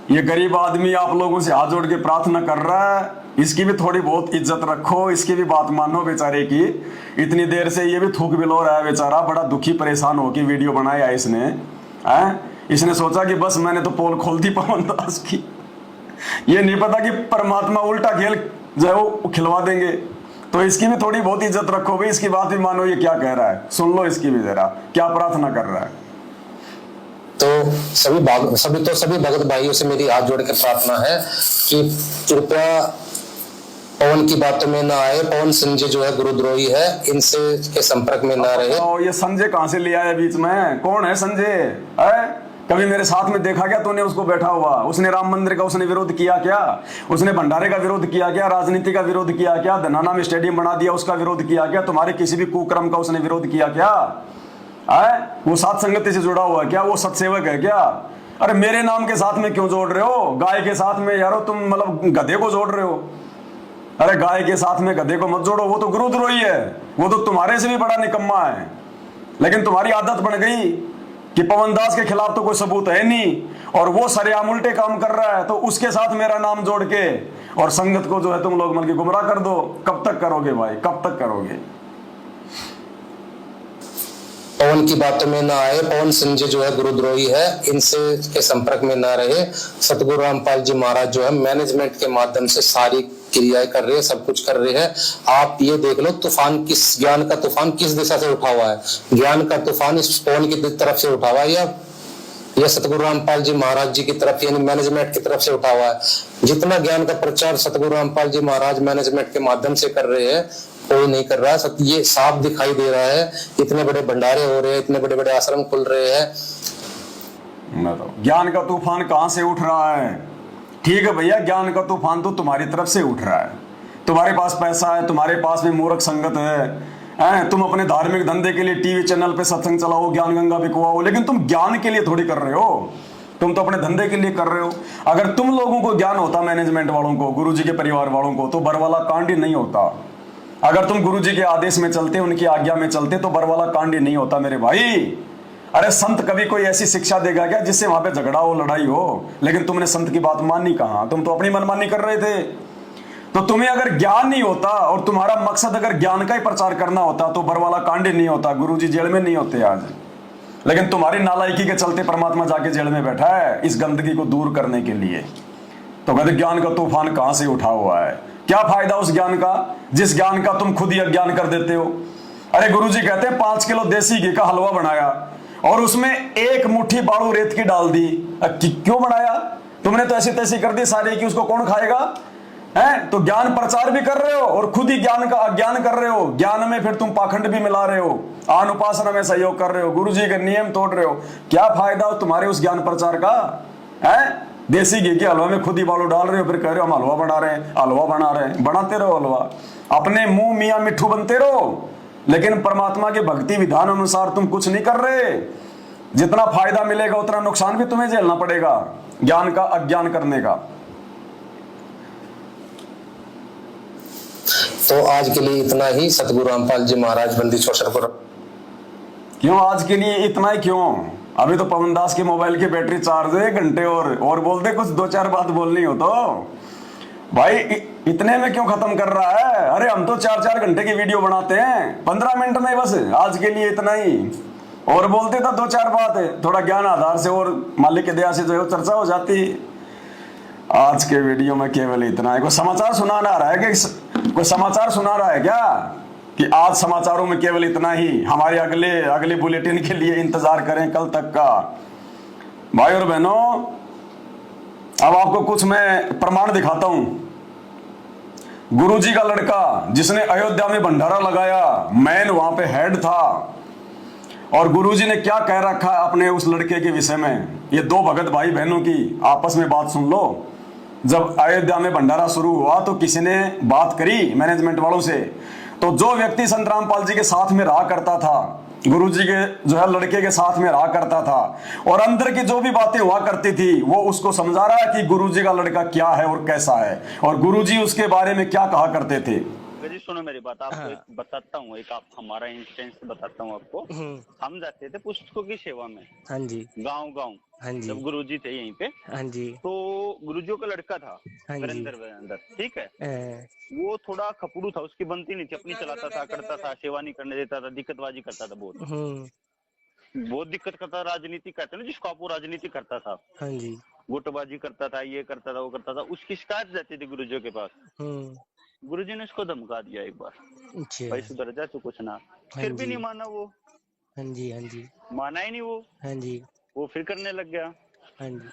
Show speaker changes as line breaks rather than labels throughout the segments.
ये गरीब आदमी आप लोगों से हाथ जोड़ के प्रार्थना कर रहा है, इसकी भी थोड़ी बहुत इज्जत रखो, इसकी भी बात मानो बेचारे की। इतनी देर से ये भी थूक बिलो रहा है बेचारा, बड़ा दुखी परेशान होकर वीडियो बनाया इसने। इसने सोचा कि बस मैंने तो पोल खोल दी पवन दास की। ये नहीं पता कि परमात्मा उल्टा खेल जो है वो खिलवा देंगे। तो इसकी भी थोड़ी बहुत इज्जत रखो भाई, इसकी बात भी मानो। ये क्या कह रहा है सुन लो, इसकी भी जरा क्या प्रार्थना कर रहा है।
तो सभी भगत भाइयों से मेरी हाथ जोड़ के प्रार्थना है कि कृपया पवन की बातों में ना आए। पवन संजय जो है गुरुद्रोही है, इनसे के संपर्क में ना रहे।
ये संजय कहां से लिया है बीच में? कौन है संजय? कभी मेरे साथ में देखा क्या तूने उसको बैठा हुआ? उसने राम मंदिर का उसने विरोध किया क्या? उसने भंडारे का विरोध किया क्या? राजनीति का विरोध किया क्या? धनाना में स्टेडियम बना दिया उसका विरोध किया क्या? तुम्हारे किसी भी कुक्रम का उसने विरोध किया क्या? वो सात संगति से जुड़ा हुआ है क्या? वो सत्सेवक है क्या? अरे मेरे नाम के साथ में क्यों जोड़ रहे हो? गाय के साथ में यारो तुम मतलब गधे को जोड़ रहे हो। अरे गाय के साथ में गधे को मत जोड़ो, वो तो गुरुद्रोही है, वो तो तुम्हारे से भी बड़ा निकम्मा है। लेकिन तुम्हारी आदत बन गई कि पवन दास के खिलाफ तो कोई सबूत है नहीं और वो सरेआम उल्टे काम कर रहा है, तो उसके साथ मेरा नाम जोड़ के और संगत को जो है तुम लोग मतलब गुमराह कर दो। कब तक करोगे भाई, कब तक करोगे?
पवन की बातों में ना आए। पवन संजय जो है गुरुद्रोही है, इनसे के संपर्क में ना रहे। सतगुरु रामपाल जी महाराज जो है मैनेजमेंट के माध्यम से सारी क्रियाएं कर रहे हैं, सब कुछ कर रहे हैं। आप ये देख लो तूफान किस, ज्ञान का तूफान किस दिशा से उठा हुआ है। ज्ञान का तूफान इस पवन की तरफ से उठा हुआ है या सतगुरु रामपाल जी महाराज जी की तरफ यानी मैनेजमेंट की तरफ से उठा हुआ है। जितना ज्ञान का प्रचार सतगुरु रामपाल जी महाराज मैनेजमेंट के माध्यम से कर रहे हैं, कोई नहीं कर रहा है। ये साफ दिखाई दे रहा है। इतने बड़े भंडारे हो रहे हैं, इतने बड़े बड़े आश्रम खुल रहे हैं।
ज्ञान का तूफान कहां से उठ रहा है? ठीक है भैया, ज्ञान का तूफान तो तुम्हारी तरफ से उठ रहा है। तुम्हारे पास पैसा है, तुम्हारे पास भी मूर्ख संगत है, तुम अपने धार्मिक धंधे के लिए टीवी चैनल पे सत्संग चलाओ, ज्ञान गंगा बिकवाओ, लेकिन तुम ज्ञान के लिए थोड़ी कर रहे हो, तुम तो अपने धंधे के लिए कर रहे हो। अगर तुम लोगों को ज्ञान होता, मैनेजमेंट वालों को, गुरुजी के परिवार वालों को, तो बरवाला कांड ही नहीं होता। अगर तुम गुरुजी के आदेश में चलते, उनकी आज्ञा में चलते, तो बरवाला कांड ही नहीं होता मेरे भाई। अरे संत कभी कोई ऐसी शिक्षा देगा क्या जिससे वहां पे झगड़ा हो, लड़ाई हो? लेकिन तुमने संत की बात मानी कहां? तुम तो अपनी मनमानी कर रहे थे। तो तुम्हें अगर ज्ञान नहीं होता और तुम्हारा मकसद अगर ज्ञान का ही प्रचार करना होता, तो बरवाला कांड ही नहीं होता, गुरुजी जेल में नहीं होते आज। लेकिन तुम्हारी नालायकी के चलते परमात्मा जाके जेल में बैठा है इस गंदगी को दूर करने के लिए। तो कहते ज्ञान का तूफान कहां से उठा हुआ है? क्या फायदा उस ज्ञान का जिस ज्ञान का तुम खुद ही अज्ञान कर देते हो? अरे गुरुजी कहते हैं 5 किलो देसी घी का हलवा बनाया और उसमें 1 मुट्ठी बालू रेत की डाल दी। क्यों बनाया? तुमने तो ऐसी तैसी कर दी सारी कि उसको कौन खाएगा? तो ज्ञान प्रचार भी कर रहे हो और खुद ही ज्ञान का अज्ञान कर रहे हो। ज्ञान में फिर तुम पाखंड भी मिला रहे हो, अनुपासना में सहयोग कर रहे हो, गुरुजी के नियम तोड़ रहे हो। क्या फायदा तुम्हारे उस ज्ञान प्रचार का? देसी घी के हलवा में खुद ही बालू डाल रहे हो, फिर कह रहे हो हम हलवा बना रहे हैं, हलवा बना रहे हैं। बनाते रहो हलवा, अपने मुंह मियां मिट्ठू बनते रहो, लेकिन परमात्मा के भक्ति विधान अनुसार तुम कुछ नहीं कर रहे। जितना फायदा मिलेगा उतना नुकसान भी तुम्हें झेलना पड़ेगा ज्ञान का अज्ञान करने का।
तो आज के लिए इतना ही। सतगुरु रामपाल जी महाराज बंदी छोड़।
क्यों आज के लिए इतना ही? क्यों? अभी तो पवन दास के मोबाइल की बैटरी चार्ज है, 1 घंटे और बोल दे, कुछ 2-4 बात बोलनी हो तो भाई इतने में क्यों खत्म कर रहा है? अरे हम तो 4-4 घंटे की वीडियो बनाते हैं, 15 मिनट में बस। आज के लिए इतना ही। और बोलते था 2-4 बात है, थोड़ा ज्ञान आधार से और मालिक के दया से जो है चर्चा हो जाती। आज के वीडियो में केवल इतना है। कोई समाचार सुनाना रहा है कि कोई समाचार सुना रहा है क्या कि आज समाचारों में केवल इतना ही? हमारे अगले बुलेटिन के लिए इंतजार करें कल तक का। भाई और बहनों, अब आपको कुछ मैं प्रमाण दिखाता हूं। गुरुजी का लड़का जिसने अयोध्या में भंडारा लगाया, मैन वहां पे हेड था, और गुरुजी ने क्या कह रखा है अपने उस लड़के के विषय में। ये 2 भगत भाई बहनों की आपस में बात सुन लो। जब अयोध्या में भंडारा शुरू हुआ तो किसी ने बात करी मैनेजमेंट वालों से, तो जो व्यक्ति संत रामपाल जी के साथ में रहा करता था, गुरुजी के जो है लड़के के साथ में रहा करता था, और अंदर की जो भी बातें हुआ करती थी वो उसको समझा रहा है कि गुरुजी का लड़का क्या है और कैसा है, और गुरुजी उसके बारे में क्या कहा करते थे।
जी सुनो मेरी बात, आपको एक बताता हूँ, एक आप हमारा इंस्टेंस बताता हूँ आपको। हम जाते थे पुस्तकों की सेवा में,
हाँ जी,
गांव गांव,
हाँ जी,
जब गुरुजी थे यहीं पे,
हाँ जी,
तो गुरुजियों का लड़का था
हाँ जी,
वीरेंद्र, ठीक है।
अ,
वो थोड़ा खपड़ू था, उसकी बनती नहीं थी, अपनी चलाता था, करता था, सेवा नहीं करने देता था, दिक्कतबाजी करता था, बहुत
हम्म,
बहुत दिक्कत करता, राजनीति कहते हैं ना जिसको आप, वो राजनीति करता था,
हाँ जी,
गुटबाजी करता था, ये करता था, वो करता था। उसकी शिकायत जाती थी गुरुजियों के पास।
हम्म,
गुरुजी ने उसको धमका दिया एक बार,
अच्छा,
भाई सुधर जा तू, कुछ ना।
हाँ
फिर भी
जी,
नहीं माना वो,
हाँ जी, हाँ जी,
माना ही नहीं
हाँ जी,
वो फिर करने लग गया।
हाँ जी।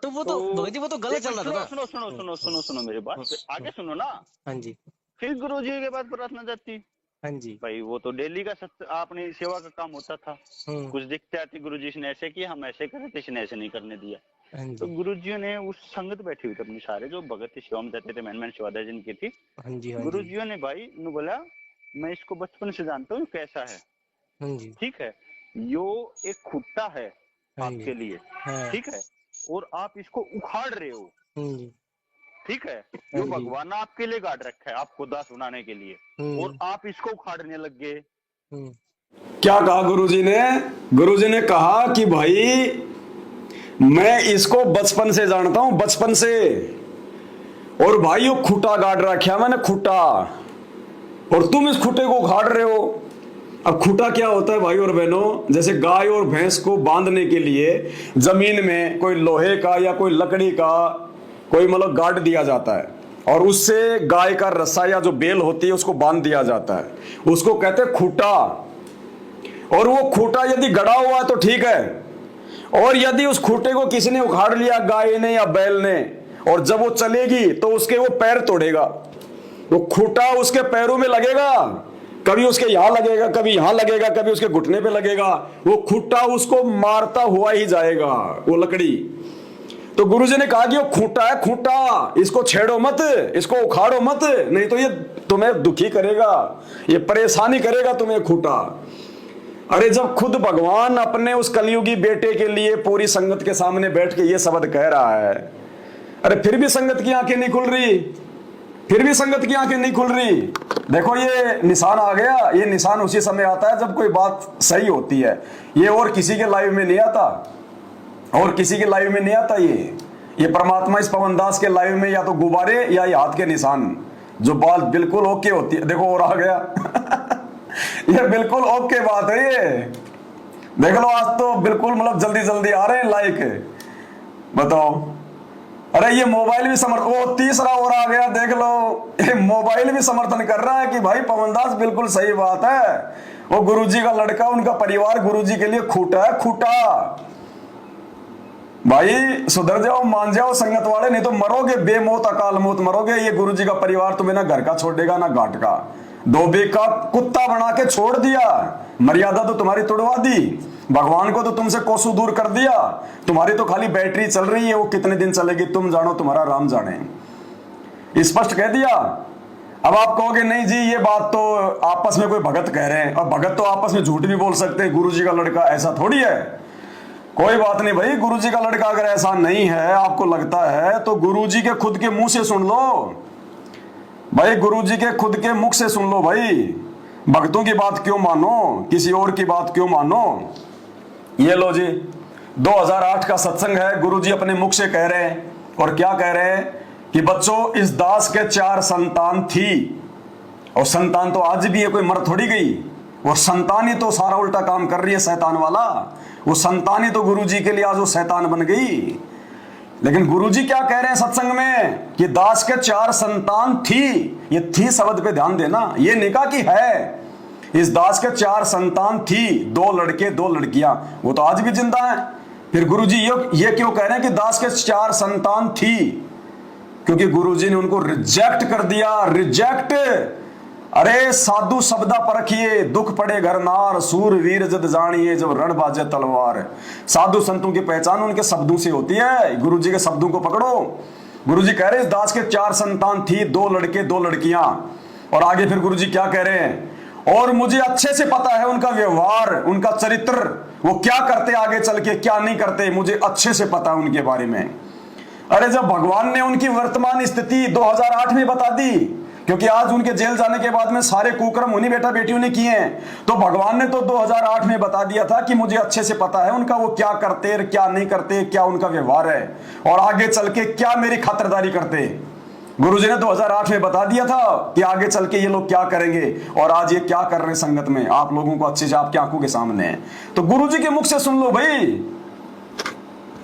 तो वो
तो
तो भगत जी वो तो गलत
एक
चल
मिनट
रहा था
सुनो
ना।
सुनो सुनो सुनो सुनो सुनो मेरी बात, आगे सुनो ना।
हाँ जी,
फिर गुरुजी के बाद प्रार्थना जाती,
हाँ जी,
भाई वो तो डेली का सत्य आपने सेवा का काम होता था।
हम्म,
कुछ दिक्कत आती, गुरुजी ने ऐसे किया, हम ऐसे करे थे, इसने ऐसे नहीं करने दिया।
हाँ
तो
जी,
गुरुजी ने उस संगत बैठी हुई थी अपनी, सारे जो भगत की सेवा में जाते थे, मैन सेवादार जिनकी थी,
हाँ जी, हाँ जी,
गुरुजियों ने भाई ने बोला, मैं इसको बचपन से जानता हूँ कैसा है,
हाँ जी,
ठीक है, यो एक खुट्टा है
हाँ जी,
आपके लिए,
हाँ,
ठीक है, और आप इसको उखाड़ रहे हो,
हाँ जी,
ठीक है।
हाँ
यो
जी,
भगवान ने आपके लिए गाड़ रखा है, आपको दास बनाने के लिए, और आप इसको उखाड़ने लग गए।
हम्म,
क्या कहा गुरुजी ने? गुरुजी ने कहा कि भाई मैं इसको बचपन से जानता हूं, बचपन से, और भाई वो खूटा गाड़ रखा मैंने, खूटा, और तुम इस खूटे को उखाड़ रहे हो। अब खूटा क्या होता है भाई और बहनों? जैसे गाय और भैंस को बांधने के लिए जमीन में कोई लोहे का या कोई लकड़ी का कोई मतलब गाड़ दिया जाता है, और उससे गाय का रस्सा या जो बेल होती है उसको बांध दिया जाता है, उसको कहते हैं खूटा। और वो खूटा यदि गड़ा हुआ है तो ठीक है, और यदि उस खूटे को किसी ने उखाड़ लिया, गाय ने या बैल ने, और जब वो चलेगी तो उसके वो पैर तोड़ेगा, वो खूटा उसके पैरों में लगेगा, कभी उसके यहां लगेगा, कभी यहां लगेगा, कभी उसके घुटने पे लगेगा, वो खूटा उसको मारता हुआ ही जाएगा, वो लकड़ी। तो गुरुजी ने कहा कि वो खूंटा है, खूंटा, इसको छेड़ो मत, इसको उखाड़ो मत, नहीं तो ये तुम्हें दुखी करेगा, ये परेशानी करेगा तुम्हें खूंटा। अरे जब खुद भगवान अपने उस कलयुगी बेटे के लिए पूरी संगत के सामने बैठ के ये शब्द कह रहा है, अरे फिर भी संगत की आंखें नहीं खुल रही, फिर भी संगत की आंखें नहीं खुल रही। देखो ये निशान आ गया, ये निशान उसी समय आता है जब कोई बात सही होती है। ये और किसी के लाइव में नहीं आता, और किसी के लाइव में नहीं आता। ये परमात्मा इस पवनदास के लाइव में या तो गुब्बारे या ये हाथ के निशान, जो बात बिल्कुल ओके होती है। देखो और आ गया ये बिल्कुल ओके बात है ये, देख लो आज तो बिल्कुल मतलब जल्दी जल्दी आ रहे हैं लाइक, बताओ। अरे ये मोबाइल भी वो तीसरा और आ गया, देख लो, ये मोबाइल भी समर्थन कर रहा है कि भाई पवनदास बिल्कुल सही बात है, वो गुरुजी का लड़का, उनका परिवार गुरुजी के लिए खूटा है, खूटा। भाई सुधर जाओ, मान जाओ संगत वाले, नहीं तो मरोगे बेमौत, अकाल मौत मरोगे। ये गुरुजी का परिवार तुम्हें ना घर का छोड़ेगा ना घाट का, धोबी का कुत्ता बना के छोड़ दिया, मर्यादा तो तुम्हारी तोड़वा दी, भगवान को तो तुमसे कोसों दूर कर दिया, तुम्हारी तो खाली बैटरी चल रही है, वो कितने दिन चलेगी तुम जानो, तुम्हारा राम जाने, स्पष्ट कह दिया। अब आप कहोगे नहीं जी ये बात तो आपस में कोई भगत कह रहे हैं, और भगत तो आपस में झूठ भी बोल सकते हैं, गुरुजी का लड़का ऐसा थोड़ी है। कोई बात नहीं भाई, गुरुजी का लड़का अगर ऐसा नहीं है, आपको लगता है, तो गुरुजी के खुद के मुंह से सुन लो भाई, गुरुजी के खुद के मुख से सुन लो भाई। भक्तों की बात क्यों मानो, किसी और की बात क्यों मानो। ये लो जी, 2008 का सत्संग है, गुरुजी अपने मुख से कह रहे हैं, और क्या कह रहे हैं कि बच्चों इस दास के 4 संतान थी, और संतान तो आज भी है, कोई मर थोड़ी गई, और संतान ही तो सारा उल्टा काम कर रही है, शैतान वाला, वो संतान ही तो गुरुजी के लिए आज वो शैतान बन गई। लेकिन गुरुजी क्या कह रहे हैं सत्संग में कि दास के 4 संतान थी, ये थी शब्द पे ध्यान देना, ये नहीं कहा कि है। इस दास के 4 संतान थी, 2 लड़के 2 लड़कियां, वो तो आज भी जिंदा हैं। फिर गुरुजी ये क्यों कह रहे हैं कि दास के 4 संतान थी? क्योंकि गुरुजी ने उनको रिजेक्ट कर दिया, रिजेक्ट। अरे साधु शब्दा परखिए, दुख पड़े घर नार, सूर वीर जद जानिए जब रण बाजे तलवार। साधु संतों की पहचान उनके शब्दों से होती है, गुरुजी के शब्दों को पकड़ो। गुरुजी कह रहे हैं दास के 4 संतान थी, 2 लड़के 2 लड़कियां, और आगे फिर गुरुजी क्या कह रहे हैं, और मुझे अच्छे से पता है उनका व्यवहार, उनका चरित्र, वो क्या करते आगे चल के क्या नहीं करते, मुझे अच्छे से पता है उनके बारे में। अरे जब भगवान ने उनकी वर्तमान स्थिति 2008 में बता दी क्योंकि आज उनके जेल जाने के बाद में सारे कुकर्म उन्हीं बेटा बेटियों ने किए हैं। तो भगवान ने तो 2008 में बता दिया था कि मुझे अच्छे से पता है उनका, वो क्या करते क्या नहीं करते, क्या उनका व्यवहार है और आगे चल के क्या मेरी खातिरदारी करते। गुरुजी ने 2008 में बता दिया था कि आगे चल के ये लोग क्या करेंगे और आज ये क्या कर रहे हैं संगत में, आप लोगों को अच्छे से आपकी आंखों के सामने है। तो गुरुजी के मुख से सुन लो भाई।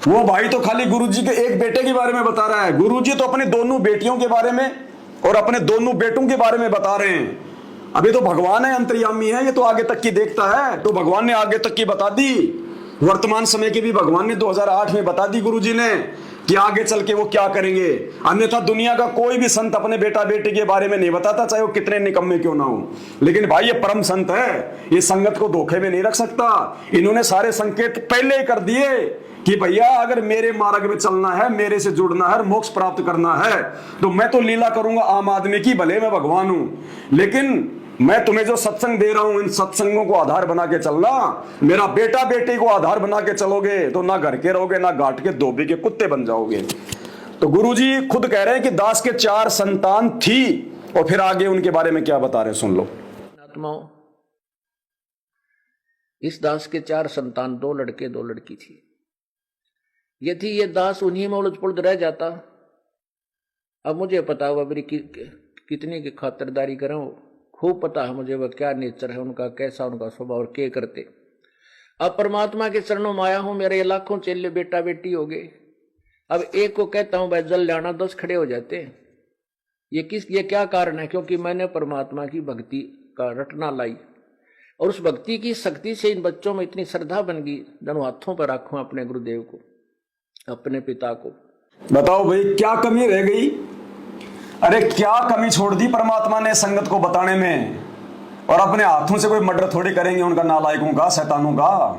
वो भाई तो खाली गुरुजी के एक बेटे के बारे में बता रहा है, गुरुजी तो अपने दोनों बेटियों के बारे में और अपने दोनों बेटों के बारे में बता रहे हैं। अभी तो भगवान है, अंतर्यामी है, ये तो आगे तक की देखता है। तो भगवान ने आगे तक की बता दी, वर्तमान समय की भी भगवान ने 2008 में बता दी गुरुजी ने कि आगे चल के वो क्या करेंगे। अन्यथा दुनिया का कोई भी संत अपने बेटा बेटी के बारे में नहीं बताता, चाहे वो कितने निकम्मे क्यों ना हो। लेकिन भाई ये परम संत है, ये संगत को धोखे में नहीं रख सकता। इन्होंने सारे संकेत पहले ही कर दिए कि भैया अगर मेरे मार्ग में चलना है, मेरे से जुड़ना है, मोक्ष प्राप्त करना है तो मैं तो लीला करूंगा आम आदमी की, भले मैं भगवान हूं, लेकिन मैं तुम्हें जो सत्संग दे रहा हूं इन सत्संगों को आधार बना के चलना। मेरा बेटा बेटी को आधार बना के चलोगे तो ना घर के रहोगे, ना घाट के धोबी के कुत्ते बन जाओगे। तो गुरुजी खुद कह रहे हैं कि दास के 4 संतान थी और फिर आगे उनके बारे में क्या बता रहे हैं, सुन लो।
आत्माओं, इस दास के 4 संतान, 2 लड़के 2 लड़की थी। यदि ये दास उन्हीं में उलझ पुलझ रह जाता, अब मुझे पता हुआ मेरी कितनी की खातिरदारी करूं, खूब पता है मुझे वह क्या नेचर है उनका, कैसा उनका स्वभाव और क्या करते। अब परमात्मा के चरणों में आया हूं, मेरे लाखों चेले बेटा बेटी हो गए। अब एक को कहता हूं भाई जल लाना, 10 खड़े हो जाते हैं। ये क्या कारण है? क्योंकि मैंने परमात्मा की भक्ति का रटना लाई और उस भक्ति की शक्ति से इन बच्चों में इतनी श्रद्धा बन गई, दोनों हाथों पर रखूं अपने गुरुदेव को, अपने पिता को।
बताओ भाई क्या कमी रह गई? अरे क्या कमी छोड़ दी परमात्मा ने संगत को बताने में? और अपने हाथों से कोई मर्डर थोड़ी करेंगे उनका, नालायकों का, शैतानों का।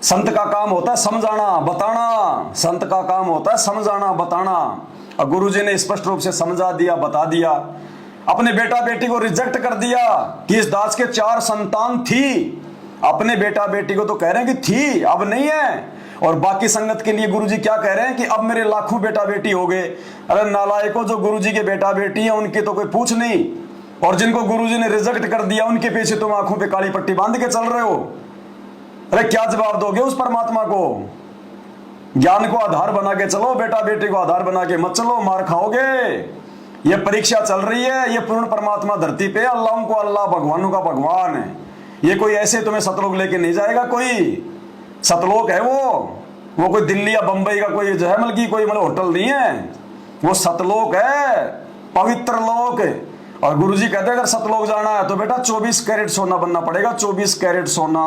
संत का काम होता है समझाना बताना, संत का काम होता है समझाना बताना। और गुरुजी ने स्पष्ट रूप से समझा दिया, बता दिया। अपने बेटा बेटी को रिजेक्ट कर दिया कि इस दास के 4 संतान थी। अपने बेटा बेटी को तो कह रहे हैं कि थी, अब नहीं है। और बाकी संगत के लिए गुरुजी क्या कह रहे हैं कि अब मेरे लाखों बेटा बेटी हो गए। अरे नालायकों, जो गुरुजी के बेटा बेटी है उनकी तो कोई पूछ नहीं, और जिनको गुरुजी ने रिजेक्ट कर दिया उनके पीछे तुम आंखों पे काली पट्टी बांध के चल रहे हो। अरे क्या जवाब दोगे उस परमात्मा को? ज्ञान को आधार बना के चलो, बेटा बेटी को आधार बना के मत चलो, मार खाओगे। ये परीक्षा चल रही है, ये पूर्ण परमात्मा धरती पे अल्लाह को अल्लाह, भगवानों का भगवान है। ये कोई ऐसे तुम्हें सतलोक लेके नहीं जाएगा। कोई सतलोक है वो कोई दिल्ली या बंबई का कोई जो है मतलब कोई मतलब होटल नहीं है, वो सतलोक है, पवित्र लोक। और गुरुजी कहते हैं अगर सतलोक जाना है तो बेटा 24 कैरेट सोना बनना पड़ेगा, 24 कैरेट सोना।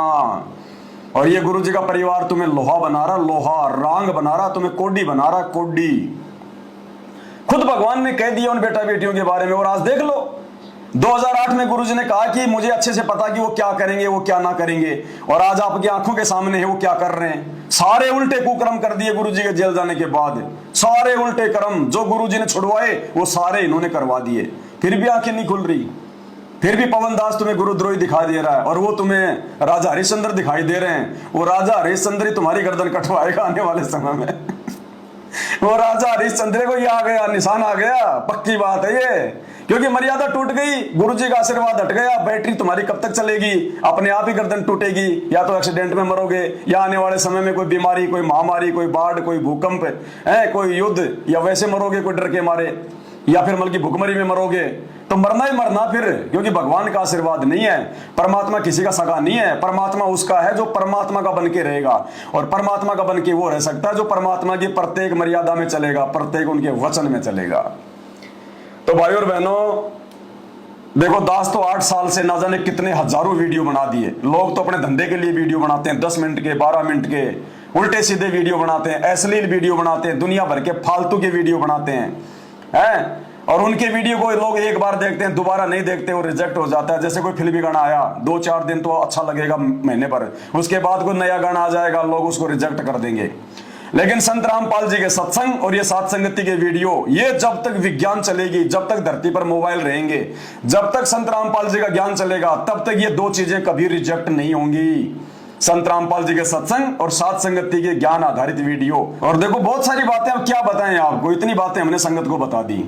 और ये गुरुजी का परिवार तुम्हें लोहा बना रहा, लोहा रांग बना रहा, तुम्हें कोडी बना रहा, कोडी। खुद भगवान ने कह दिया उन बेटा बेटियों के बारे में। और आज देख लो 2008 में गुरुजी ने कहा कि मुझे अच्छे से पता कि वो क्या करेंगे, वो क्या ना करेंगे, और आज आपकी आंखों के सामने है वो क्या कर रहे हैं। सारे उल्टे कुकर्म कर दिए गुरुजी के जेल जाने के बाद। सारे उल्टे कर्म जो गुरुजी ने छुड़वाए वो सारे इन्होंने करवा दिए। फिर भी आंखें नहीं खुल रही, फिर भी पवन दास तुम्हें गुरुद्रोही दिखाई दे रहा है, और वो तुम्हें राजा हरिश्चंद्र दिखाई दे रहे हैं। वो राजा हरिश्चंद्र ही तुम्हारी गर्दन कटवाएगा आने वाले समय में। वो राजा हरिश्चंद्र को ये आ गया, निशान आ गया, पक्की बात है ये। क्योंकि मर्यादा टूट गई, गुरुजी का आशीर्वाद हट गया, बैटरी तुम्हारी कब तक चलेगी? अपने आप ही गर्दन टूटेगी, या तो एक्सीडेंट में मरोगे, या आने वाले समय में कोई बीमारी, कोई महामारी, कोई बाढ़, कोई भूकंप है, कोई युद्ध, या वैसे मरोगे कोई डर के मारे, या फिर मतलब भुखमरी में मरोगे। तो मरना ही मरना फिर, क्योंकि भगवान का आशीर्वाद नहीं है। परमात्मा किसी का सगा नहीं है, परमात्मा उसका है जो परमात्मा का बन के रहेगा, और परमात्मा का बन के वो रह सकता है जो परमात्मा की प्रत्येक मर्यादा में चलेगा, प्रत्येक उनके वचन में चलेगा। तो भाई और बहनों देखो, दास तो 8 साल से ना जाने कितने हजारों वीडियो बना दिए। लोग तो अपने धंधे के लिए वीडियो बनाते हैं, 10 मिनट के, 12 मिनट के, उल्टे सीधे वीडियो बनाते हैं, अश्लील वीडियो बनाते हैं, दुनिया भर के फालतू के वीडियो बनाते हैं। और उनके वीडियो को लोग एक बार देखते हैं, दोबारा नहीं देखते, वो रिजेक्ट हो जाता है। जैसे कोई फिल्मी गाना आया, 2-4 दिन तो अच्छा लगेगा महीने पर, उसके बाद कोई नया गाना आ जाएगा, लोग उसको रिजेक्ट कर देंगे। लेकिन संत रामपाल जी के सत्संग और ये सात संगति के वीडियो, ये जब तक विज्ञान चलेगी, जब तक धरती पर मोबाइल रहेंगे, जब तक संत रामपाल जी का ज्ञान चलेगा, तब तक ये 2 चीजें कभी रिजेक्ट नहीं होंगी। संत रामपाल जी के सत्संग और सात संगति के ज्ञान आधारित वीडियो। और देखो बहुत सारी बातें, अब क्या बताएं आपको, इतनी बातें हमने संगत को बता दी।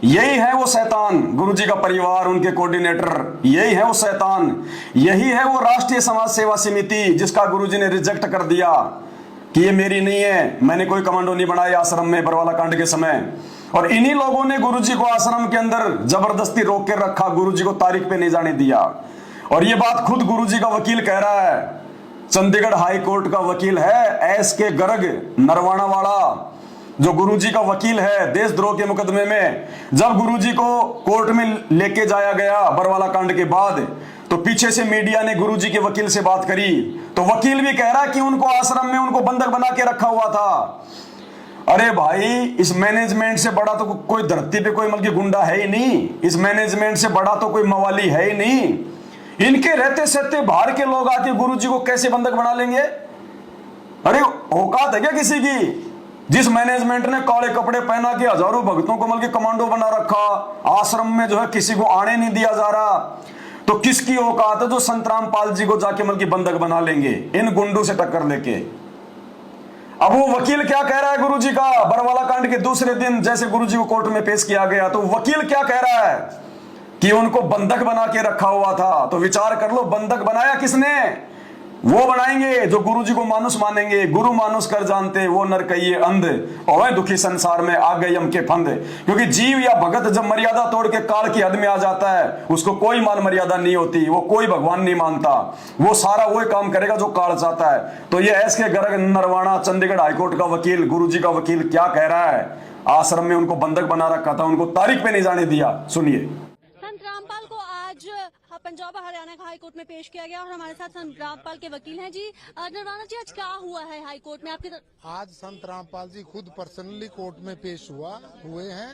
यही है वो शैतान, गुरुजी का परिवार, उनके कोऑर्डिनेटर, यही है वो शैतान। यही है वो राष्ट्रीय समाज सेवा समिति जिसका गुरुजी ने रिजेक्ट कर दिया कि ये मेरी नहीं है, मैंने कोई कमांडो नहीं बनाया आश्रम में बरवाला कांड के समय। और इन्हीं लोगों ने गुरुजी को आश्रम के अंदर जबरदस्ती रोक के रखा, गुरुजी को तारीख पे नहीं जाने दिया। और ये बात खुद गुरुजी का वकील कह रहा है, चंडीगढ़ हाई कोर्ट का वकील है एस.के. गर्ग, नरवाना वाला, जो गुरुजी का वकील है देशद्रोह के मुकदमे में। जब गुरुजी को कोर्ट में लेके जाया गया बरवाला कांड के बाद, तो पीछे से मीडिया ने गुरुजी के वकील से बात करी, तो वकील भी कह रहा कि उनको आश्रम में उनको बंधक बना के रखा हुआ था। अरे भाई, इस मैनेजमेंट से बड़ा तो कोई धरती पे कोई मतलब गुंडा है ही नहीं, इस मैनेजमेंट से बड़ा तो कोई मवाली है ही नहीं। इनके रहते सहते बाहर के लोग आके गुरुजी को कैसे बंधक बना लेंगे? अरे औकात है क्या किसी की? जिस मैनेजमेंट ने काले कपड़े पहना के हजारों भक्तों को मतलब कमांडो बना रखा, आश्रम में जो है किसी को आने नहीं दिया जा रहा, तो किसकी औकात है जो संत रामपाल जी को जाके मतलब बंधक बना लेंगे इन गुंडों से टक्कर लेके? अब वो वकील क्या कह रहा है गुरुजी का? बरवाला कांड के दूसरे दिन जैसे गुरुजी को कोर्ट में पेश किया गया, तो वकील क्या कह रहा है कि उनको बंधक बना के रखा हुआ था। तो विचार कर लो, बंधक बनाया किसने? वो बनाएंगे जो गुरुजी को मानुस मानेंगे। गुरु मानुस कर जानते वो नर कहिए अंध, और दुखी संसार में आ गए यम के फंद। क्योंकि जीव या भगत जब मर्यादा तोड़ के काल की हद में आ जाता है, उसको कोई मान मर्यादा नहीं होती, वो कोई भगवान नहीं मानता, वो सारा वही काम करेगा जो काल चाहता है। तो ये एस.के. गर्ग, नरवाना, चंडीगढ़ हाईकोर्ट का वकील, गुरुजी का वकील क्या कह रहा है? आश्रम में उनको बंधक बना रखा था, उनको तारीख पे नहीं जाने दिया। सुनिए।
संत रामपाल को आज पंजाब और हरियाणा का हाई कोर्ट में पेश किया गया और हमारे साथ संत रामपाल के वकील हैं। जी नरवाना जी, आज क्या हुआ है हाई कोर्ट में आपके?
आज संत रामपाल जी खुद पर्सनली कोर्ट में पेश हुए हैं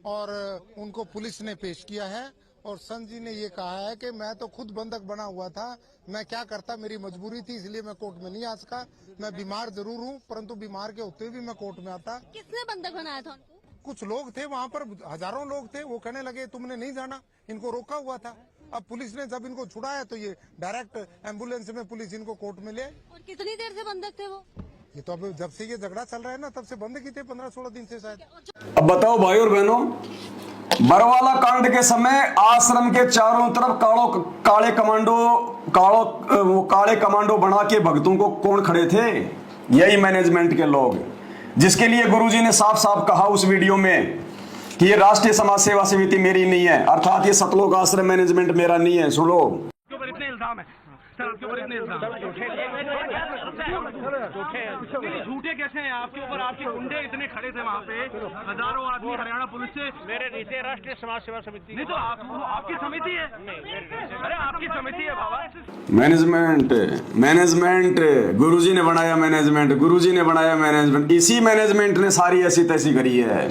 और उनको पुलिस ने पेश किया है। और संत जी ने ये कहा है कि मैं तो खुद बंधक बना हुआ था, मैं क्या करता, मेरी मजबूरी थी, इसलिए मैं कोर्ट में नहीं आ सका। मैं बीमार जरूर हूँ, परंतु बीमार के होते भी मैं कोर्ट में आता।
किसने बंधक बनाया था उनको?
कुछ लोग थे वहाँ पर, हजारों लोग थे, वो कहने लगे तुमने नहीं जाना, इनको रोका हुआ था। अब पुलिस ने जब इनको छुड़ाया तो ये डायरेक्ट एम्बुलेंस में पुलिस इनको कोर्ट में ले।
और कितनी देर से बंधक थे वो?
ये तो अब जब से ये झगड़ा चल रहा है ना, तब से बंधक ही थे, 15-16 दिन से शायद।
अब बताओ भाई और बहनों, बरवाला कांड के समय आश्रम के चारों तरफ काले कमांडो बना के भक्तों को कौन खड़े थे? यही मैनेजमेंट के लोग, जिसके लिए गुरुजी ने साफ साफ कहा उस वीडियो में कि ये राष्ट्रीय समाज सेवा समिति मेरी नहीं है, अर्थात ये सतलोक आश्रम मैनेजमेंट मेरा नहीं है। सुनो,
इतने इल्जाम है सर आपके ऊपर, इतने इल्जाम झूठे कैसे हैं आपके ऊपर? आपके गुंडे इतने खड़े थे वहाँ पे, हजारों आदमी हरियाणा पुलिस से। मेरे नीचे राष्ट्रीय समाज सेवा समिति नहीं, तो आपकी समिति है। अरे आपकी समिति है बाबा। मैनेजमेंट गुरुजी ने बनाया, गुरुजी ने बनाया मैनेजमेंट। इसी मैनेजमेंट ने सारी ऐसी तैसी करी है।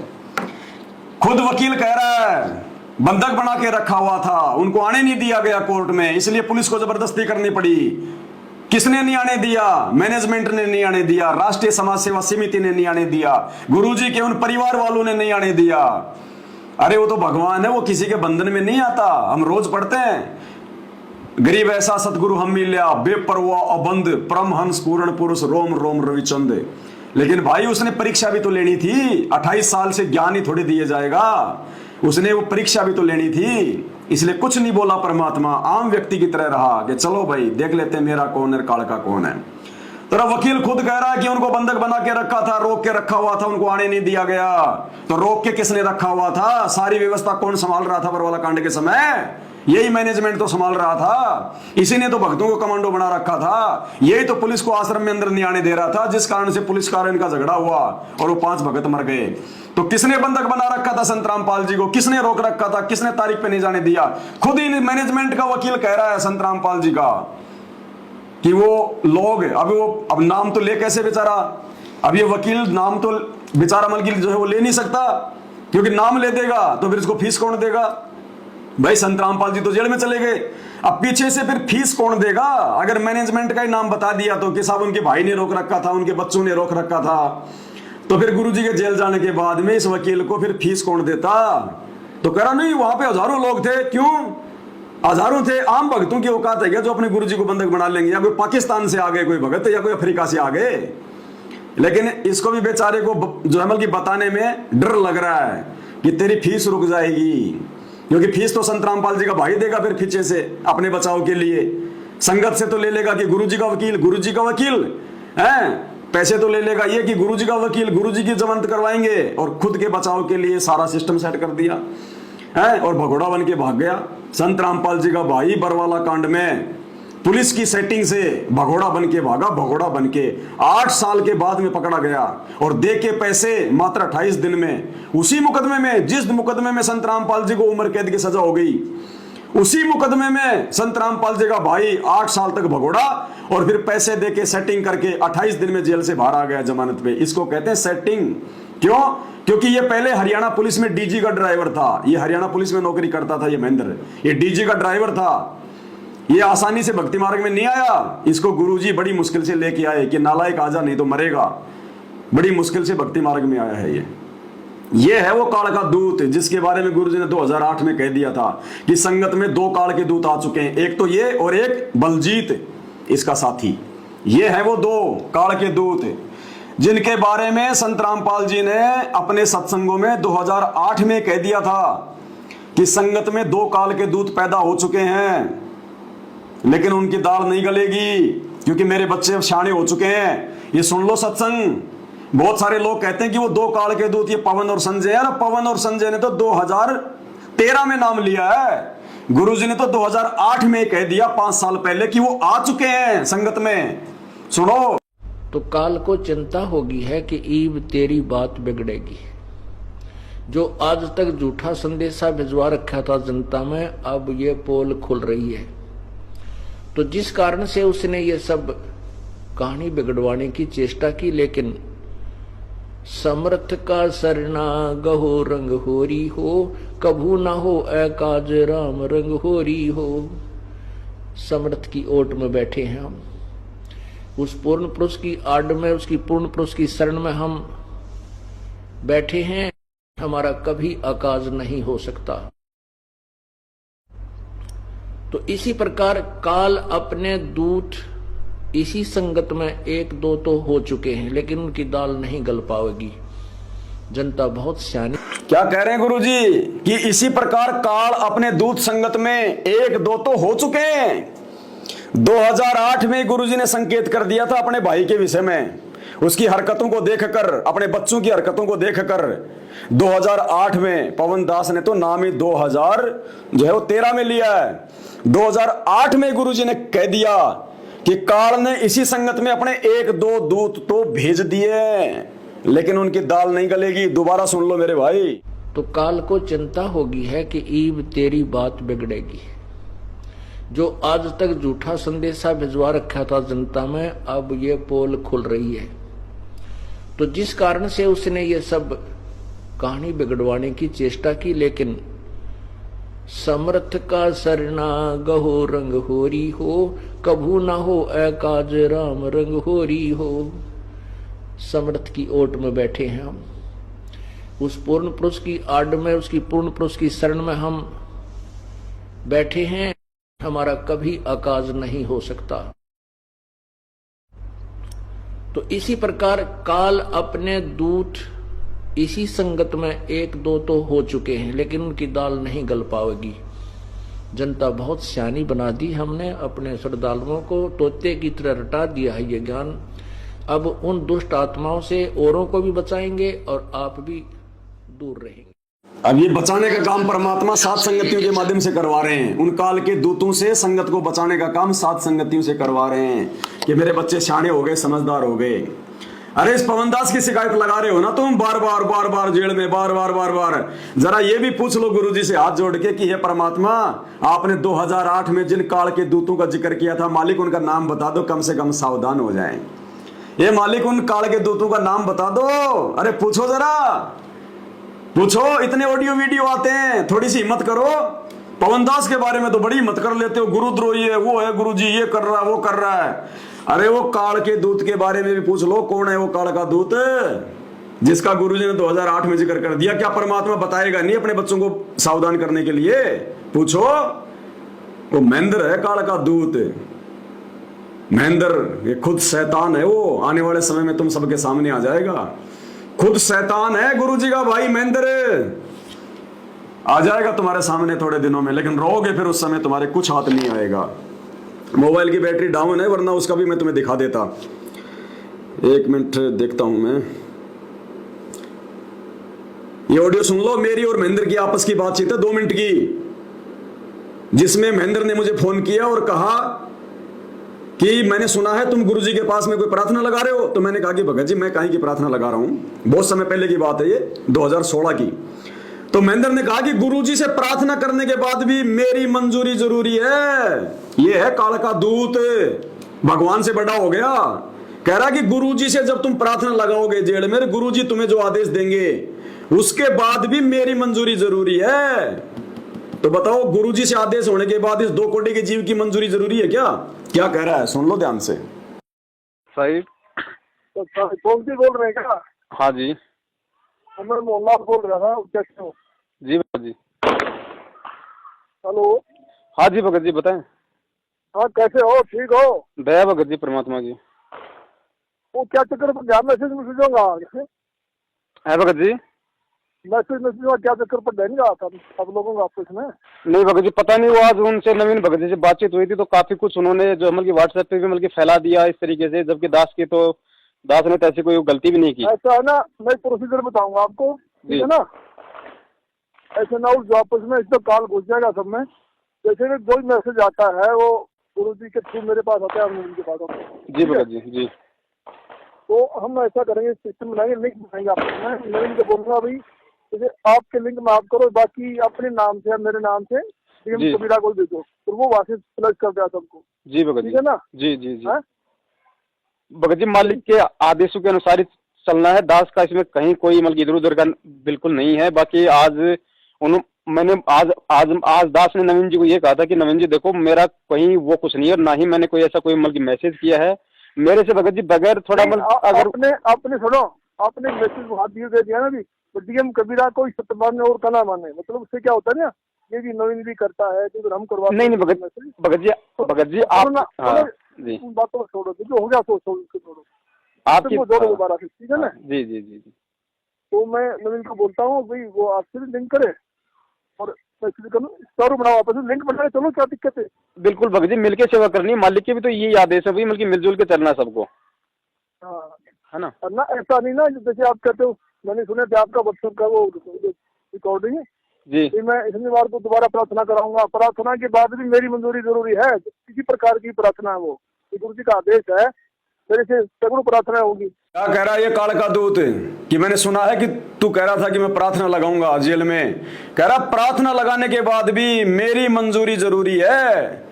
खुद वकील कह रहा है बंधक बना के रखा हुआ था, उनको आने नहीं दिया गया कोर्ट में, इसलिए पुलिस को जबरदस्ती करनी पड़ी। किसने नहीं आने दिया? मैनेजमेंट ने नहीं आने दिया, राष्ट्रीय समाज सेवा समिति ने नहीं आने दिया, गुरुजी के उन परिवार वालों ने नहीं आने दिया। अरे वो तो भगवान है, वो किसी के बंधन में नहीं आता। हम रोज पढ़ते हैं, गरीब ऐसा सतगुरु हम मिल्या, बेपरवाह अबंध परमहंस पूर्ण पुरुष रोम रोम रविचंद। लेकिन भाई उसने परीक्षा भी तो लेनी थी, 28 साल से ज्ञान ही थोड़ी दिए जाएगा, उसने वो परीक्षा भी तो लेनी थी। इसलिए कुछ नहीं बोला परमात्मा, आम व्यक्ति की तरह रहा कि चलो भाई देख लेते हैं मेरा कौन है, काल का कौन है। तो वकील खुद कह रहा है कि उनको बंधक बना के रखा था, रोक के रखा हुआ था, उनको आने नहीं दिया गया। तो रोक के किसने रखा हुआ था? सारी व्यवस्था कौन संभाल रहा था बरवाला कांड के समय? यही मैनेजमेंट तो संभाल रहा था। इसी ने तो भक्तों को कमांडो बना रखा था। यही तो पुलिस को आश्रम में अंदर नहीं आने दे रहा था, जिस कारण से पुलिस कारण इनका झगड़ा हुआ और वो 5 भगत मर गए। तो किसने बंधक बना रखा था संत रामपाल जी को? किसने रोक रखा था? किसने तारीख पे नहीं जाने दिया? खुद ही मैनेजमेंट का वकील कह रहा है संत रामपाल जी का कि वो लोग अब नाम तो ले कैसे बेचारा? अब ये वकील नाम तो बेचारा मलगिल जो है वो ले नहीं सकता, क्योंकि नाम ले देगा तो फिर इसको फीस कौन देगा? भाई संत रामपाल जी तो जेल में चले गए, अब पीछे से फिर फीस कौन देगा? अगर मैनेजमेंट का ही नाम बता दिया तो कि साहब उनके भाई ने रोक रखा था, उनके बच्चों ने रोक रखा था, तो फिर गुरुजी के जेल जाने के बाद में इस वकील को फिर फीस कौन देता? तो कह रहा नहीं, वहां पे हजारों लोग थे। क्यों हजारों थे? आम भक्तों की औकात है क्या जो अपने गुरुजी को बंधक बना लेंगे? या कोई पाकिस्तान से आ गए कोई भगत, या कोई अफ्रीका से आ गए। लेकिन इसको भी बेचारे को जो है कि बताने में डर लग रहा है।
कि तेरी फीस रुक जाएगी, क्योंकि फीस तो संत रामपाल जी का भाई देगा फिर पीछे से अपने बचाव के लिए। संगत से तो ले लेगा कि गुरुजी का वकील, गुरुजी का वकील है, पैसे तो ले लेगा ये कि गुरुजी का वकील, गुरुजी की जमानत करवाएंगे, और खुद के बचाव के लिए सारा सिस्टम सेट कर दिया है और भगोड़ा बन के भाग गया। संत रामपाल जी का भाई बरवाला कांड में पुलिस की सेटिंग से भगोड़ा बन के भागा, भगोड़ा बन के 8 साल के बाद में पकड़ा गया और दे के पैसे मात्र 28 दिन में। उसी मुकदमे में, जिस मुकदमे में संत रामपाल जी को उम्र कैद की सजा हो गई, उसी मुकदमे में संत रामपाल जी का भाई 8 साल तक भगोड़ा और फिर पैसे दे के सेटिंग करके 28 दिन में जेल से बाहर आ गया जमानत पे। इसको कहते हैं सेटिंग। क्यों? क्योंकि ये पहले हरियाणा पुलिस में डीजी का ड्राइवर था, ये हरियाणा पुलिस में नौकरी करता था, ये महेंद्र, ये डीजी का ड्राइवर था। ये आसानी से भक्ति मार्ग में नहीं आया, इसको गुरुजी बड़ी मुश्किल से लेके आए कि नालायक आजा नहीं तो मरेगा। बड़ी मुश्किल से भक्ति मार्ग में आया है ये है वो काल का दूत जिसके बारे में गुरुजी ने 2008 में कह दिया था कि संगत में 2 काल के दूत आ चुके हैं, एक तो ये और एक बलजीत इसका साथी। ये है वो 2 काल के दूत जिनके बारे में संत रामपाल जी ने अपने सत्संगों में 2008 में कह दिया था कि संगत में 2 काल के दूत पैदा हो चुके हैं, लेकिन उनकी दाल नहीं गलेगी क्योंकि मेरे बच्चे अब शाणे हो चुके हैं। ये सुन लो सत्संग। बहुत सारे लोग कहते हैं कि वो 2 काल के दूत ये पवन और संजय है ना। पवन और संजय ने तो 2013 में नाम लिया है, गुरुजी ने तो 2008 में कह दिया 5 साल पहले कि वो आ चुके हैं संगत में। सुनो,
तो काल को चिंता होगी है कि ईब तेरी बात बिगड़ेगी। जो आज तक झूठा संदेशा भिजवा रखा था जनता में, अब ये पोल खुल रही है। तो जिस कारण से उसने ये सब कहानी बिगड़वाने की चेष्टा की, लेकिन समर्थ का सरना गहो रंग होरी हो, कभू ना हो ए काज राम रंग होरी हो। समर्थ की ओट में बैठे हैं हम, उस पूर्ण पुरुष की आड़ में, उसकी पूर्ण पुरुष की शरण में हम बैठे हैं। हमारा कभी अकाज नहीं हो सकता। तो इसी प्रकार काल अपने दूत इसी संगत में 1-2 तो हो चुके हैं, लेकिन उनकी दाल नहीं गल पाएगी। जनता बहुत सियानी।
क्या कह रहे हैं गुरुजी कि इसी प्रकार काल अपने दूत संगत में 1-2 तो हो चुके हैं। 2008 में गुरुजी ने संकेत कर दिया था अपने भाई के विषय में, उसकी हरकतों को देखकर, अपने बच्चों की हरकतों को देखकर। 2008 में पवन दास ने तो नाम ही 2013 में लिया है। 2008 में गुरुजी ने कह दिया कि काल ने इसी संगत में अपने 1-2 दूत तो भेज दिए, लेकिन उनकी दाल नहीं गलेगी। दोबारा सुन लो मेरे भाई।
तो काल को चिंता होगी है कि ईब तेरी बात बिगड़ेगी। जो आज तक झूठा संदेशा भिजवा रखा था जनता में, अब ये पोल खुल रही है। तो जिस कारण से उसने ये सब कहानी बिगड़वाने की चेष्टा की, लेकिन समर्थ का सरना गहो रंग होरी हो, कभू ना हो ए काज राम रंग होरी हो। समर्थ की ओट में बैठे हैं हम, उस पूर्ण पुरुष की आड़ में, उसकी पूर्ण पुरुष की शरण में हम बैठे हैं। हमारा कभी अकाज नहीं हो सकता। तो इसी प्रकार काल अपने दूत इसी संगत में 1-2 तो हो चुके हैं, लेकिन उनकी दाल नहीं गल पाएगी। जनता बहुत सियानी बना दी हमने, अपने श्रद्धालुओं को तोते की तरह रटा दिया है ये ज्ञान। अब उन दुष्ट आत्माओं से औरों को भी बचाएंगे और आप भी दूर रहेंगे।
अब ये बचाने का काम परमात्मा 7 संगतियों के माध्यम से करवा रहे हैं। उन काल के दूतों से संगत को बचाने का काम 7 संगतियों से करवा रहे हैं कि मेरे बच्चे शाणे हो गए, समझदार हो गए। अरे इस पवनदास की शिकायत लगा रहे हो ना तुम, बार बार जेल में, बार। जरा ये भी पूछ लो गुरुजी से हाथ जोड़ के कि हे परमात्मा, आपने 2008 में जिन काल के दूतों का जिक्र किया था, मालिक उनका नाम बता दो, कम से कम सावधान हो जाएं। ये मालिक उन काल के दूतों का नाम बता दो। अरे पूछो जरा, पूछो। इतने ऑडियो वीडियो आते हैं, थोड़ी सी हिम्मत करो। पवनदास के बारे में तो बड़ी हिम्मत कर लेते हो, गुरुद्रोही है, वो है गुरुजी, ये कर रहा है, वो कर रहा है। अरे वो काल के दूत के बारे में भी पूछ लो, कौन है वो काल का दूत जिसका गुरुजी ने 2008 में जिक्र कर दिया? क्या परमात्मा बताएगा नहीं अपने बच्चों को सावधान करने के लिए? पूछो। वो महेंद्र है काल का दूत। महेंद्र ये खुद शैतान है, वो आने वाले समय में तुम सबके सामने आ जाएगा। खुद शैतान है गुरुजी का भाई महेंद्र। आ जाएगा तुम्हारे सामने थोड़े दिनों में, लेकिन रहोगे फिर उस समय तुम्हारे कुछ हाथ नहीं आएगा। मोबाइल की बैटरी डाउन है, वरना उसका भी मैं तुम्हें दिखा देता। 1 मिनट देखता हूं मैं। ये ऑडियो सुन लो, मेरी और महेंद्र की आपस की बातचीत है 2 मिनट की, जिसमें महेंद्र ने मुझे फोन किया और कहा कि मैंने सुना है तुम गुरुजी के पास में कोई प्रार्थना लगा रहे हो। तो मैंने कहा कि भगत जी मैं काहे की प्रार्थना लगा रहा हूं, बहुत समय पहले की बात है ये, 2016 की। तो महेंद्र ने कहा कि गुरुजी से प्रार्थना करने के बाद भी मेरी मंजूरी जरूरी है। ये है काल का दूत, भगवान से बड़ा हो गया। कह रहा कि गुरुजी से जब तुम प्रार्थना लगाओगे जेल में, गुरुजी तुम्हें जो आदेश देंगे उसके बाद भी मेरी मंजूरी जरूरी है। तो बताओ, गुरुजी से आदेश होने के बाद इस 2 कोटि के जीव की मंजूरी जरूरी है क्या? क्या कह रहा है, सुन लो ध्यान से।
साहिब
तो कौन सी बोल रहे हैं क्या?
हाँ जी।
मैं मोहल्ला बोल रहा था, कैसे हो?
जी भगत जी।
हेलो।
हाँ जी भगत जी बताएं।
हाँ कैसे हो, ठीक हो?
दया भगत जी, परमात्मा जी।
वो क्या चक्कर पर क्या मैसेज
है भगत जी?
मैसेज क्या चक्कर पर देंगे सब लोगों का आपस में?
नहीं भगत जी, पता नहीं, वो आज उनसे नवीन भगत जी से बातचीत हुई थी तो काफी कुछ उन्होंने जो मतलब की व्हाट्सएप पे भी मतलब फैला दिया इस तरीके से, जबकि दास ने तो ऐसी कोई गलती भी नहीं की।
ऐसा है ना, मैं प्रोसीजर बताऊंगा आपको, ठीक है ना? ऐसे ना उस आपस में इसमें काल घुस जाएगा सब में। जैसे भी कोई मैसेज आता है वो गुरुजी के थ्रू मेरे पास आता है, हम उनके पास आते हैं।
जी भगत जी। जी।
तो हम ऐसा करेंगे, सिस्टम बनाएंगे, लिंक बनाएंगे आपस में। मैं इनको बोलूंगा भाई आपके लिंक में आप करो, बाकी अपने नाम से मेरे नाम से कबीरा को दे दो, तो वो वहां से प्लस कर दिया सबको।
जी भगत जी,
ठीक है ना?
जी जी जी। भगत जी, मालिक के आदेशों के अनुसार ही चलना है। दास का इसमें कहीं कोई मतलब इधर उधर का बिल्कुल नहीं है। बाकी आज दास ने नवीन जी को ये कहा था कि नवीन जी देखो, मेरा कहीं वो कुछ नहीं है, और ना ही मैंने कोई ऐसा कोई मतलब मैसेज किया है मेरे से भगत जी, बगैर थोड़ा अगर
आपने सुनो, आपने मैसेज वहां दे दिया ना, डीएम कबीरा को सत्य माने और कला माने, मतलब उससे क्या होता है ना, ये भी नवीन भी करता है तो हम करवा
नहीं भगत जी आप जी
बातों को छोड़ो, जो हो गया सो छोड़ो,
आपकी
जोड़ो दोबारा से, ठीक है ना?
जी जी जी।
तो मैं नवीन को बोलता हूँ भाई वो आपसे भी लिंक करे और स्टोर बनाओ, आपस में लिंक बना, चलो क्या दिक्कत है?
बिल्कुल भगत जी, मिलके सेवा करनी है। मालिक के भी तो यही आदेश है भाई, मिलके मिलजुल के चलना सबको,
हाँ
है ना?
ना ऐसा नहीं ना, जैसे आप कहते हो, मैंने सुना था आपका व्हाट्सएप का वो रिकॉर्डिंग
जी।
मैं शनिवार को दोबारा प्रार्थना कराऊंगा। प्रार्थना के बाद भी मेरी मंजूरी जरूरी है, किसी प्रकार की प्रार्थना है वो, गुरु जी का आदेश है, मेरे से सगुण प्रार्थना होगी।
क्या कह रहा है ये काल का दूत कि मैंने सुना है कि तू कह रहा था कि मैं प्रार्थना लगाऊंगा जेल में। कह रहा प्रार्थना लगाने के बाद भी मेरी मंजूरी जरूरी है,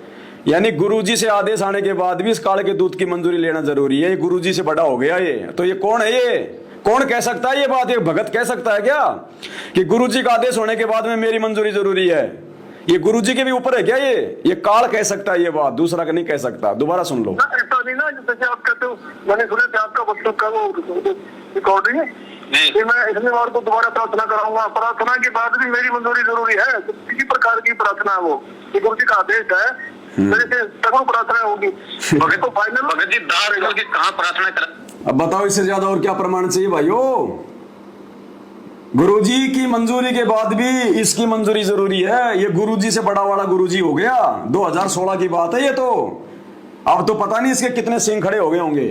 यानी गुरुजी से आदेश आने के बाद भी इस काल के दूत की मंजूरी लेना जरूरी है। गुरुजी से बड़ा हो गया ये, तो ये कौन है? ये कौन कह सकता है ये बात? ये भगत कह सकता है क्या कि गुरुजी का आदेश होने के बाद में मेरी मंजूरी जरूरी है? ये गुरुजी के भी ऊपर है क्या? ये काल कह सकता है ये बात, दूसरा का नहीं कह सकता। दोबारा सुन लो।
ऐसा नहीं ना, जैसे आप कहते हो, मैंने सुना था आपका व्हाट्सएप का वो रिकॉर्डिंग है, मैं शनिवार को दोबारा प्रार्थना कराऊंगा। प्रार्थना के बाद भी मेरी मंजूरी जरूरी है, किसी प्रकार की प्रार्थना है वो, गुरु जी का आदेश है, मेरे से सगुण प्रार्थना होगी। तो फाइनल भगत जी दास की कहाँ प्रार्थना कर?
अब बताओ इससे ज्यादा और क्या प्रमाण चाहिए भाइयों? गुरुजी की मंजूरी के बाद भी इसकी मंजूरी जरूरी है। ये गुरुजी से बड़ा वाला गुरुजी हो गया। 2016 की बात है ये तो। अब तो पता नहीं इसके कितने सिंह खड़े हो गए होंगे।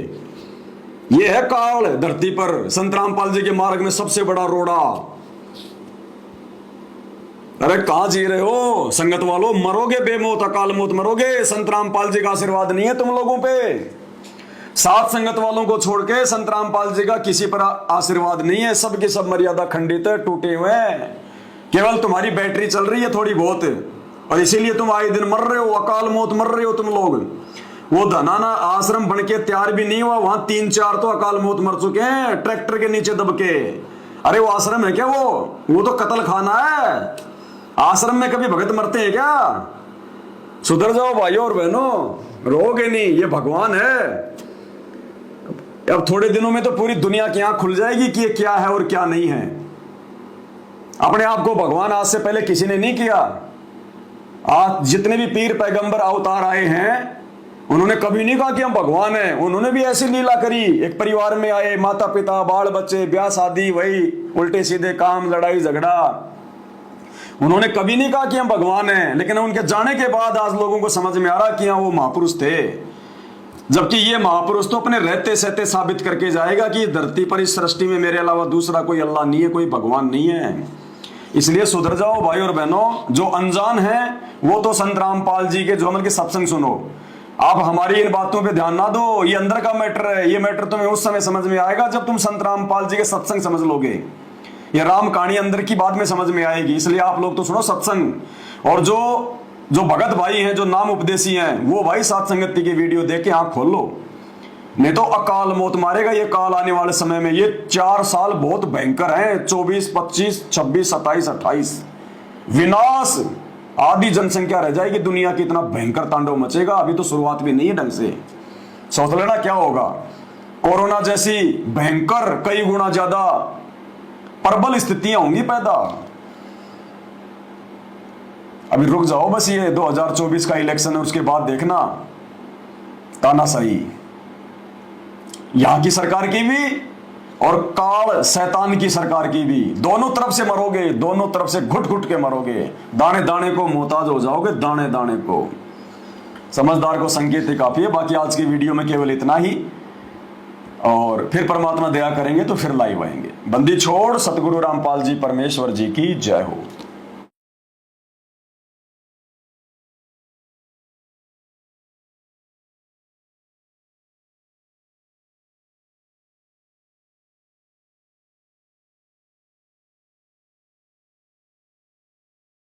ये है काल धरती पर, संत रामपाल जी के मार्ग में सबसे बड़ा रोड़ा। अरे कहां जी रहे हो संगत वालों? मरोगे बेमौत, अकाल मौत मरोगे। संत रामपाल जी का आशीर्वाद नहीं है तुम लोगों पे। सात संगत वालों को छोड़ के संत रामपाल जी का किसी पर आशीर्वाद नहीं है। सबकी सब मर्यादा खंडित है, टूटे हुए हैं। केवल तुम्हारी बैटरी चल रही है थोड़ी बहुत, और इसीलिए तुम आए दिन मर रहे हो, अकाल मौत मर रहे हो तुम लोग। वो धनाना आश्रम बन के तैयार भी नहीं हुआ, वहां 3-4 तो अकाल मौत मर चुके हैं ट्रैक्टर के नीचे दब के। अरे वो आश्रम है क्या? वो तो कत्ल खाना है। आश्रम में कभी भगत मरते हैं क्या? सुधर जाओ भाइयों और बहनों, रोगे नहीं, ये भगवान है। अब थोड़े दिनों में तो पूरी दुनिया की आंख खुल जाएगी कि ये क्या है और क्या नहीं है। अपने आप को भगवान आज से पहले किसी ने नहीं किया। आज जितने भी पीर पैगंबर अवतार आए हैं, उन्होंने कभी नहीं कहा कि हम भगवान हैं। उन्होंने भी ऐसी लीला करी। एक परिवार में आए, माता पिता, बाल बच्चे, ब्याह शादी, वही उल्टे सीधे काम, लड़ाई झगड़ा। उन्होंने कभी नहीं कहा कि हम भगवान हैं, लेकिन उनके जाने के बाद आज लोगों को समझ में आ रहा कि हाँ वो महापुरुष थे। जबकि ये महापुरुष तो अपने रहते सहते साबित करके जाएगा कि धरती पर इस सृष्टि में मेरे अलावा दूसरा कोई अल्लाह नहीं है, कोई भगवान नहीं है। इसलिए सुधर जाओ भाई और बहनों, जो अनजान है वो तो संत रामपाल जी के जो के सत्संग सुनो। आप हमारी इन बातों पे ध्यान ना दो, ये अंदर का मैटर है। ये मैटर तुम्हें उस समय समझ में आएगा जब तुम संत रामपाल जी के सत्संग समझ लोगे। ये राम कहानी अंदर की बाद में समझ में आएगी। इसलिए आप लोग तो सुनो सत्संग। और जो भगत भाई हैं, जो नाम उपदेशी हैं, वो भाई साथ संगति की वीडियो देख के आंख खोल लो, नहीं तो अकाल मौत मारेगा ये काल आने वाले समय में। ये 4 साल बहुत भयंकर हैं, 24, 25, 26, 27, 28 विनाश, आधी जनसंख्या रह जाएगी दुनिया की। इतना भयंकर तांडव मचेगा, अभी तो शुरुआत भी नहीं है ढंग से। सोच लेना क्या होगा। कोरोना जैसी भयंकर, कई गुना ज्यादा प्रबल स्थितियां होंगी पैदा। अभी रुक जाओ बस, ये 2024 का इलेक्शन है, उसके बाद देखना तानाशाही यहां की सरकार की भी और काल शैतान की सरकार की भी। दोनों तरफ से मरोगे, दोनों तरफ से घुट घुट के मरोगे, दाने दाने को मोहताज हो जाओगे, दाने दाने को। समझदार को संकेत ही काफी है। बाकी आज की वीडियो में केवल इतना ही, और फिर परमात्मा दया करेंगे तो फिर लाइव आएंगे। बंदी छोड़। सतगुरु रामपाल जी परमेश्वर जी की जय हो।